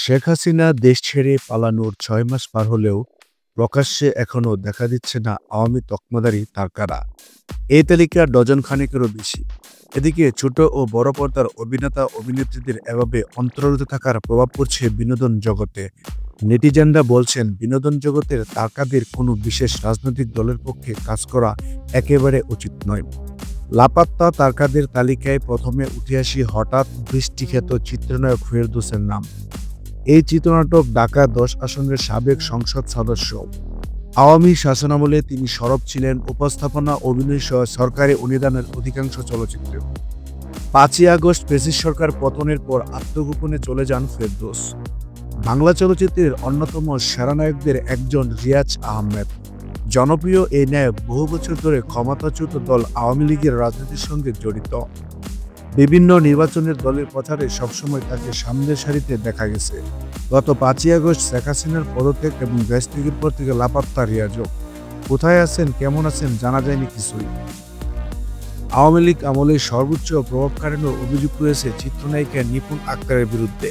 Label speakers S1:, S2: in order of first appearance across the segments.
S1: শেখ হাসিনা দেশ ছেড়ে পালানোর ৬ মাস পার হলেও প্রকাশ্যে এখনো দেখা দিচ্ছে না আওয়ামী তকমাদারি তার কারা। এই তালিকা ডজন খানেকেরও বেশি। এদিকে ছোট ও বড় পর্দার অভিনেতা অভিনেত্রীদের এভাবে অন্তর্ভুক্ত থাকার প্রভাব পড়ছে বিনোদন জগতে। নেটিজেনরা বলছেন বিনোদন জগতের তারকাদের কোনো বিশেষ রাজনৈতিক দলের পক্ষে কাজ করা একেবারে উচিত নয়। লাপাত্তা তারকাদের তালিকায় প্রথমে উঠে আসি হঠাৎ বৃষ্টিখ্যাত চিত্রনায়ক ফেরদৌসের নাম। এই চিত্রনাটক ঢাকা ১০ আসনের সাবেক সংসদ সদস্য। আওয়ামী শাসনামলে তিনি সরব ছিলেন উপস্থাপনা, অভিনয় সহ সরকারি অনুদানের অধিকাংশ চলচ্চিত্রে। ৫ই আগস্ট ফ্যাসিস্ট সরকার পতনের পর আত্মগোপনে চলে যান ফেরদৌস। বাংলা চলচ্চিত্রের অন্যতম সেরা নায়কদের একজন রিয়াজ আহমেদ। জনপ্রিয় এই নায়ক বহু বছর ধরে ক্ষমতাচ্যুত দল আওয়ামী লীগের রাজনীতির সঙ্গে জড়িত। বিভিন্ন নির্বাচনের দলের প্রচারে সবসময় তাকে সামনের সারিতে দেখা গেছে। গত ৫ই আগস্ট শেখ হাসিনার পদত্যাগ এবং দেশ ত্যাগের পর থেকে লাপাত্তা রিয়াজও। কোথায় আছেন, কেমন আছেন জানা যায়নি কিছুই। আওয়ামী লীগ আমলে সর্বোচ্চ প্রভাবকারীর অভিযোগ রয়েছে চিত্রনায়িকা নিপুণ আক্তারের বিরুদ্ধে।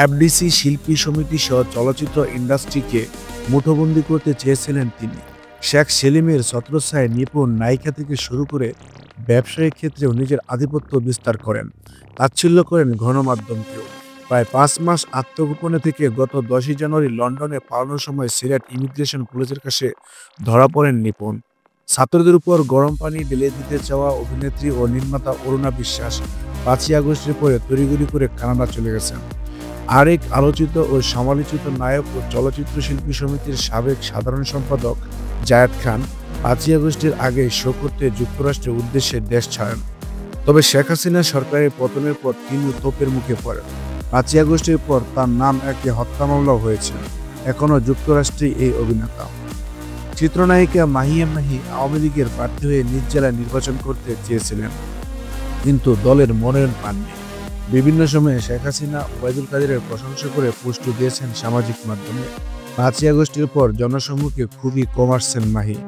S1: এফডিসি শিল্পী সমিতি সহ চলচ্চিত্র ইন্ডাস্ট্রিকে মুঠোবন্দী করতে চেয়েছিলেন তিনি। শেখ সেলিমের ছত্রছায়ায় নিপুণ নায়িকা থেকে শুরু করে ব্যবসায়িক ক্ষেত্রেও নিজের আধিপত্য বিস্তার করেন, তাচ্ছিল্য করেন গণমাধ্যমকেও। প্রায় ৫ মাস আত্মগোপনে থেকে গত ১০ই জানুয়ারি লন্ডনে পালানোর সময় সিলেট ইমিগ্রেশন পুলিশের কাছে ধরা পড়েন নিপুণ। ছাত্রদের উপর গরম পানি ঢেলে দিতে চাওয়া অভিনেত্রী ও নির্মাতা অরুণা বিশ্বাস ৫ই আগস্টের পরে তড়িঘড়ি করে কানাডা চলে গেছেন। আরেক আলোচিত ও সমালোচিত নায়ক ও চলচ্চিত্র শিল্পী সমিতির সাবেক সাধারণ সম্পাদক জায়েদ খান ৫ই আগস্টের আগে শো করতে যুক্তরাষ্ট্রের উদ্দেশ্যে দেশ ছাড়েন। তবে শেখ হাসিনা সরকারের পতনের পর তিনি তোপের মুখে পড়েন। ৫ই আগস্টের পর তার নাম একটি হত্যা মামলাও হয়েছে। এখনও যুক্তরাষ্ট্রেই এই অভিনেতা। চিত্রনায়িকা মাহিয়া মাহি আওয়ামী লীগের প্রার্থী হয়ে নিজ জেলায় নির্বাচন করতে চেয়েছিলেন, কিন্তু দলের মনোনয়ন পাননি। বিভিন্ন সময়ে শেখ হাসিনা ওবায়দুল কাদেরের প্রশংসা করে পোস্ট দিয়েছেন সামাজিক মাধ্যমে। ৫ই আগস্টের পর জনসম্মুখে খুবই কম আসছেন মাহি।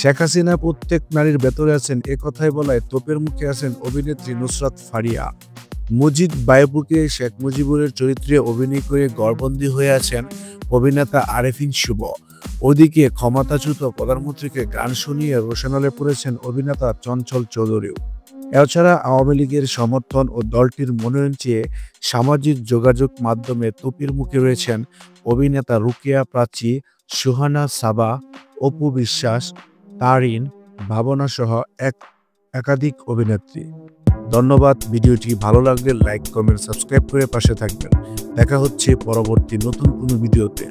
S1: শেখ হাসিনা প্রত্যেক নারীর ভেতরে আছেন এ কথাই বলায় তোপের মুখে আছেন অভিনেত্রী নুসরাত ফারিয়া। মুজিব বায়োপিকে শেখ মুজিবুরের চরিত্রে অভিনয় করে ঘরবন্দি হয়ে আছেন অভিনেতা আরেফিন শুভ। ওদিকে ক্ষমতাচ্যুত প্রধানমন্ত্রীকে গান শুনিয়ে রোশনালে পড়েছেন অভিনেতা চঞ্চল চৌধুরীও। এছাড়া আওয়ামী লীগের সমর্থন ও দলটির মনোনয়ন চেয়ে সামাজিক যোগাযোগ মাধ্যমে তোপের মুখে রয়েছেন অভিনেতা রুকিয়া প্রাচী, সুহানা সাবা, অপু বিশ্বাস, তারিন, ভাবনা সহ একাধিক অভিনেত্রী। ধন্যবাদ। ভিডিওটি ভালো লাগলে লাইক, কমেন্ট, সাবস্ক্রাইব করে পাশে থাকবেন। দেখা হচ্ছে পরবর্তী নতুন কোনো ভিডিওতে।